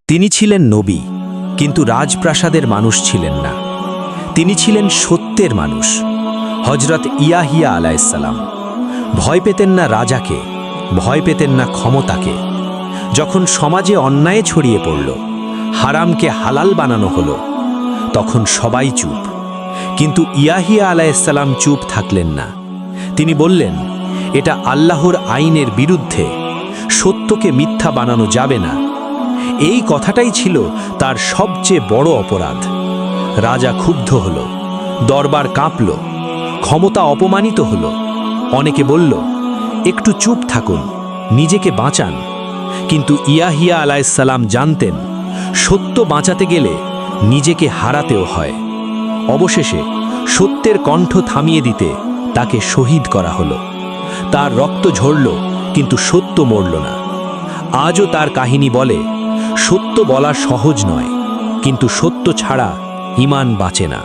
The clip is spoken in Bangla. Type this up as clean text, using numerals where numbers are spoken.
তিনি ছিলেন নবী, কিন্তু রাজপ্রাসাদের মানুষ ছিলেন না। তিনি ছিলেন সত্যের মানুষ, হজরত ইয়াহিয়া আলাইহিসসালাম। ভয় পেতেন না রাজাকে, ভয় পেতেন না ক্ষমতাকে। যখন সমাজে অন্যায় ছড়িয়ে পড়ল, হারামকে হালাল বানানো হলো, তখন সবাই চুপ। কিন্তু ইয়াহিয়া আলাইহিসসালাম চুপ থাকলেন না। তিনি বললেন, এটা আল্লাহর আইনের বিরুদ্ধে, সত্যকে মিথ্যা বানানো যাবে না। এই কথাটাই ছিল তার সবচেয়ে বড় অপরাধ। রাজা ক্ষুব্ধ হল, দরবার কাঁপল, ক্ষমতা অপমানিত হল। অনেকে বলল, একটু চুপ থাকুন, নিজেকে বাঁচান। কিন্তু ইয়াহিয়া আলাইহিসসালাম জানতেন, সত্য বাঁচাতে গেলে নিজেকে হারাতেও হয়। অবশেষে সত্যের কণ্ঠ থামিয়ে দিতে তাকে শহীদ করা হলো। তার রক্ত ঝরল, কিন্তু সত্য মরল না। আজও তার কাহিনী বলে, সত্য বলা সহজ নয়, কিন্তু সত্য ছাড়া ঈমান বাঁচে না।